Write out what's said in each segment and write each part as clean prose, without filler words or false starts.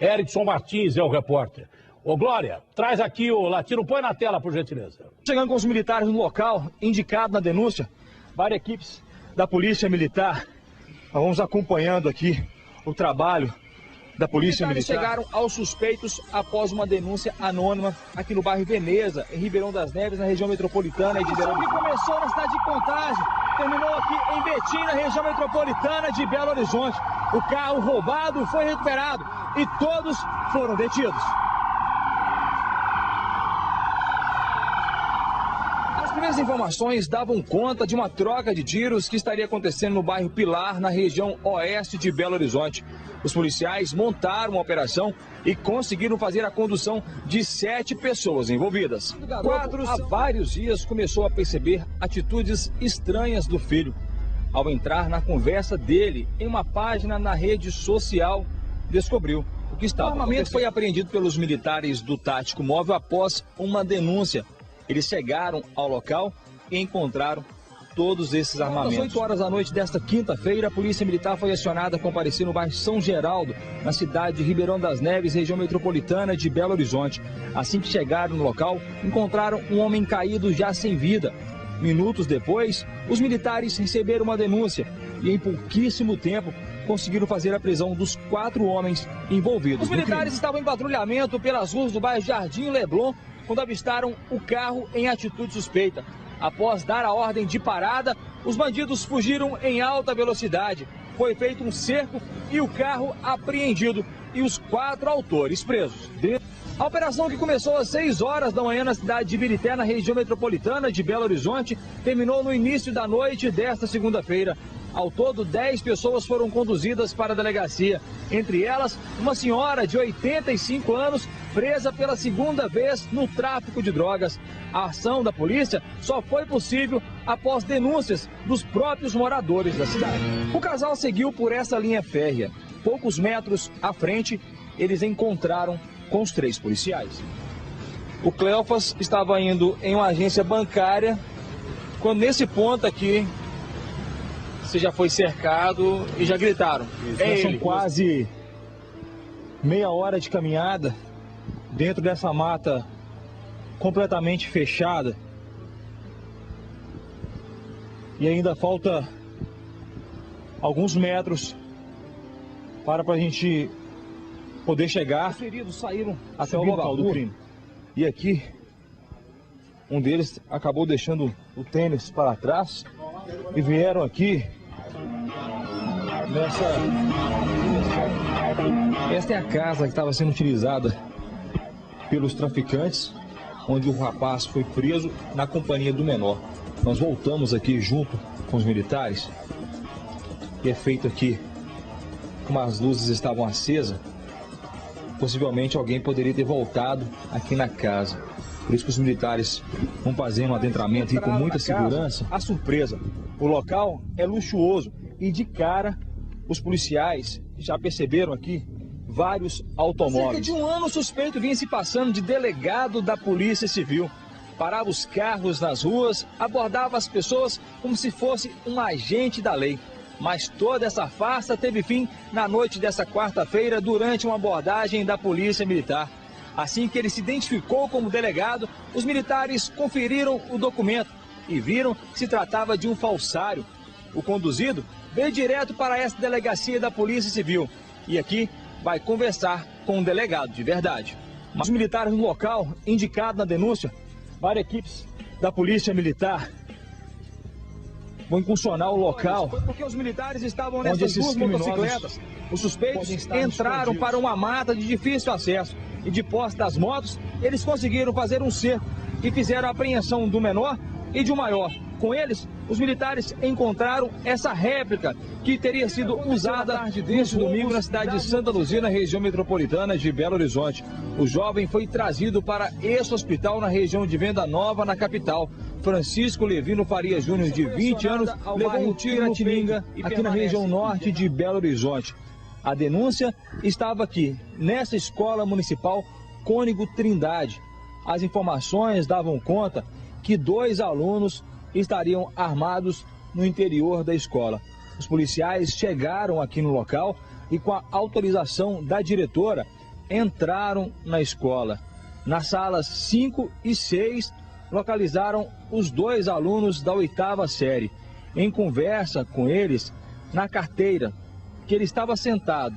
Erickson Martins é o repórter. Ô Glória, traz aqui o latino, põe na tela, por gentileza. Chegando com os militares no local, indicado na denúncia, várias equipes da Polícia Militar. Nós vamos acompanhando aqui o trabalho da Polícia Militar. Chegaram aos suspeitos após uma denúncia anônima aqui no bairro Veneza, em Ribeirão das Neves, na região metropolitana de Belo Horizonte. Começou na cidade de Contagem, terminou aqui em Betim, na região metropolitana de Belo Horizonte. O carro roubado foi recuperado e todos foram detidos. As primeiras informações davam conta de uma troca de tiros que estaria acontecendo no bairro Pilar, na região oeste de Belo Horizonte. Os policiais montaram uma operação e conseguiram fazer a condução de 7 pessoas envolvidas. Quadros, há vários dias, começou a perceber atitudes estranhas do filho. Ao entrar na conversa dele em uma página na rede social, descobriu o que estava. O armamento foi apreendido pelos militares do Tático Móvel após uma denúncia. Eles chegaram ao local e encontraram todos esses armamentos. Às 8 horas da noite desta quinta-feira, a Polícia Militar foi acionada a comparecer no bairro São Geraldo, na cidade de Ribeirão das Neves, região metropolitana de Belo Horizonte. Assim que chegaram no local, encontraram um homem caído já sem vida. Minutos depois, os militares receberam uma denúncia e em pouquíssimo tempo conseguiram fazer a prisão dos 4 homens envolvidos. Os militares estavam em patrulhamento pelas ruas do bairro Jardim Leblon quando avistaram o carro em atitude suspeita. Após dar a ordem de parada, os bandidos fugiram em alta velocidade. Foi feito um cerco e o carro apreendido e os 4 autores presos. A operação, que começou às 6 horas da manhã na cidade de Ibirité, na região metropolitana de Belo Horizonte, terminou no início da noite desta segunda-feira. Ao todo, 10 pessoas foram conduzidas para a delegacia. Entre elas, uma senhora de 85 anos, presa pela segunda vez no tráfico de drogas. A ação da polícia só foi possível após denúncias dos próprios moradores da cidade. O casal seguiu por essa linha férrea. Poucos metros à frente, eles encontraram com os 3 policiais. O Cleofas estava indo em uma agência bancária, quando nesse ponto aqui, você já foi cercado e já gritaram. São quase meia hora de caminhada dentro dessa mata completamente fechada. E ainda falta alguns metros para a gente poder chegar. Os feridos saíram até o local do crime. E aqui, um deles acabou deixando o tênis para trás e vieram aqui Esta é a casa que estava sendo utilizada pelos traficantes, onde o rapaz foi preso na companhia do menor. Nós voltamos aqui junto com os militares e é feito aqui, como as luzes estavam acesas, possivelmente alguém poderia ter voltado aqui na casa. Por isso que os militares vão fazendo um adentramento e com muita segurança. A surpresa, o local é luxuoso e de cara os policiais já perceberam aqui vários automóveis. Cerca de um ano o suspeito vinha se passando de delegado da Polícia Civil. Parava os carros nas ruas, abordava as pessoas como se fosse um agente da lei. Mas toda essa farsa teve fim na noite dessa quarta-feira durante uma abordagem da Polícia Militar. Assim que ele se identificou como delegado, os militares conferiram o documento e viram que se tratava de um falsário. O conduzido veio direto para essa delegacia da Polícia Civil e aqui vai conversar com um delegado de verdade. Mas os militares no local, indicado na denúncia, várias equipes da Polícia Militar vão incursionar o local. Foi porque os militares estavam nessas 2 motocicletas. Os suspeitos entraram para uma mata de difícil acesso e de posse das motos, eles conseguiram fazer um cerco e fizeram a apreensão do menor e de um maior. Com eles, os militares encontraram essa réplica que teria sido usada neste domingo na cidade de Santa Luzia, na região metropolitana de Belo Horizonte. O jovem foi trazido para esse hospital na região de Venda Nova, na capital. Francisco Levino Faria Júnior, de 20 anos, levou um tiro no Tiringa, aqui na região norte de Belo Horizonte. A denúncia estava aqui, nessa escola municipal Cônigo Trindade. As informações davam conta que 2 alunos estariam armados no interior da escola. Os policiais chegaram aqui no local e, com a autorização da diretora, entraram na escola. Nas salas 5 e 6, localizaram os 2 alunos da 8ª série. Em conversa com eles, na carteira, que ele estava sentado,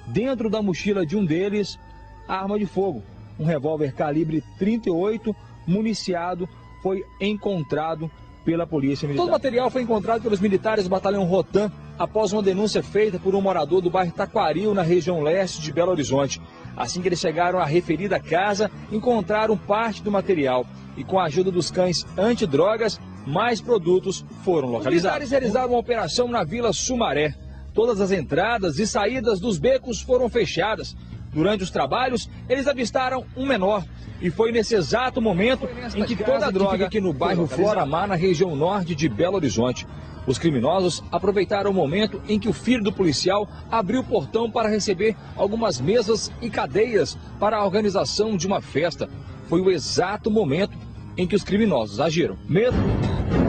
dentro da mochila de um deles, a arma de fogo. Um revólver calibre 38, municiado, foi encontrado pela Polícia Militar. Todo o material foi encontrado pelos militares do Batalhão Rotan após uma denúncia feita por um morador do bairro Taquaril, na região leste de Belo Horizonte. Assim que eles chegaram à referida casa, encontraram parte do material e, com a ajuda dos cães antidrogas, mais produtos foram localizados. Os militares realizaram uma operação na Vila Sumaré. Todas as entradas e saídas dos becos foram fechadas. Durante os trabalhos, eles avistaram um menor. E foi nesse exato momento em que toda a droga aqui no bairro Floramar, na região norte de Belo Horizonte. Os criminosos aproveitaram o momento em que o filho do policial abriu o portão para receber algumas mesas e cadeiras para a organização de uma festa. Foi o exato momento em que os criminosos agiram.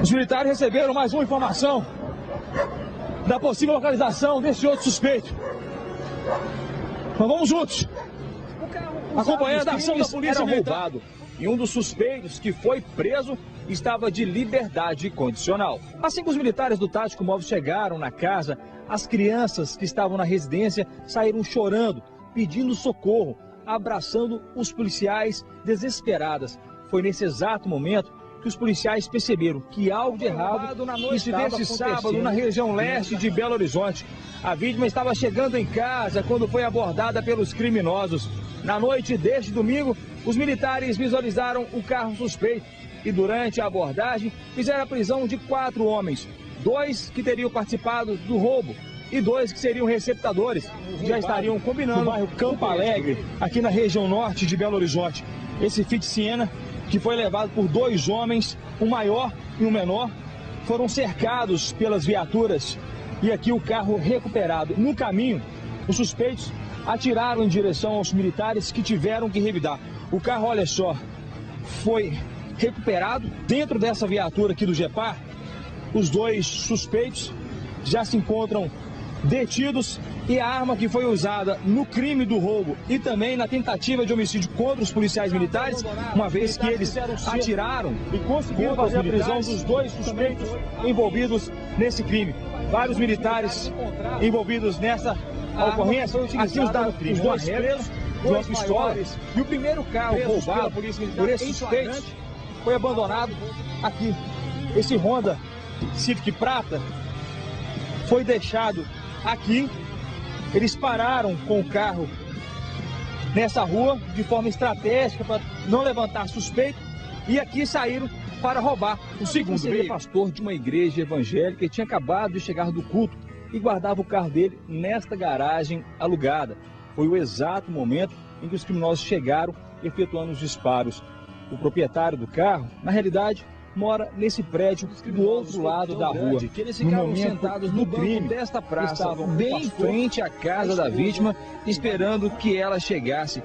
Os militares receberam mais uma informação da possível localização desse outro suspeito. Mas vamos juntos, acompanhando a ação da polícia militar. E um dos suspeitos que foi preso estava de liberdade condicional. Assim que os militares do Tático Móvel chegaram na casa, as crianças que estavam na residência saíram chorando, pedindo socorro, abraçando os policiais desesperadas. Foi nesse exato momento que os policiais perceberam que algo de errado na noite desse sábado na região leste de Belo Horizonte. A vítima estava chegando em casa quando foi abordada pelos criminosos. Na noite deste domingo, os militares visualizaram o carro suspeito e durante a abordagem fizeram a prisão de 4 homens, 2 que teriam participado do roubo e 2 que seriam receptadores. Já estariam combinando no bairro Campo Alegre, aqui na região norte de Belo Horizonte. Esse Fit Siena, que foi levado por 2 homens, um maior e um menor, foram cercados pelas viaturas e aqui o carro recuperado. No caminho, os suspeitos atiraram em direção aos militares que tiveram que revidar. O carro, olha só, foi recuperado dentro dessa viatura aqui do GEPAR. Os 2 suspeitos já se encontram detidos e a arma que foi usada no crime do roubo e também na tentativa de homicídio contra os policiais militares, uma vez que eles atiraram e conseguiram fazer a prisão dos 2 suspeitos envolvidos nesse crime. Vários militares envolvidos nessa ocorrência. Aqui os 2 presos, 2 pistolas e o primeiro carro roubado por esse suspeito foi abandonado aqui. Esse Honda Civic prata foi deixado aqui. Eles pararam com o carro nessa rua de forma estratégica para não levantar suspeito e aqui saíram para roubar. O segundo veio pastor de uma igreja evangélica e tinha acabado de chegar do culto e guardava o carro dele nesta garagem alugada. Foi o exato momento em que os criminosos chegaram efetuando os disparos. O proprietário do carro, na realidade, mora nesse prédio do outro lado da rua. No momento, sentados no crime desta praça, estavam bem em frente à casa da vítima, esperando que ela chegasse.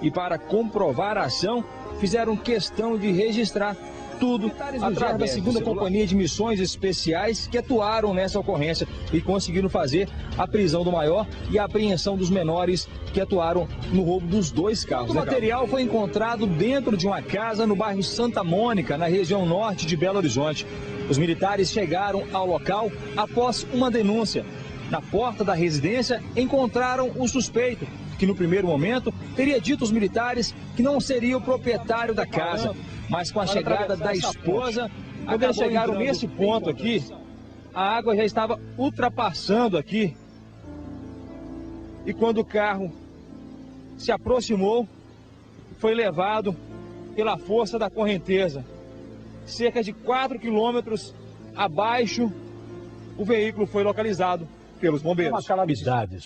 E para comprovar a ação, fizeram questão de registrar tudo através da 2ª Companhia de Missões Especiais que atuaram nessa ocorrência e conseguiram fazer a prisão do maior e a apreensão dos menores que atuaram no roubo dos 2 carros. O material foi encontrado dentro de uma casa no bairro Santa Mônica, na região norte de Belo Horizonte. Os militares chegaram ao local após uma denúncia. Na porta da residência encontraram o suspeito, que no primeiro momento teria dito aos militares que não seria o proprietário da casa. Mas com a chegada da esposa, quando eles chegaram nesse ponto aqui, a água já estava ultrapassando aqui. E quando o carro se aproximou, foi levado pela força da correnteza. Cerca de 4 quilômetros abaixo, o veículo foi localizado pelos bombeiros. É uma calamidade.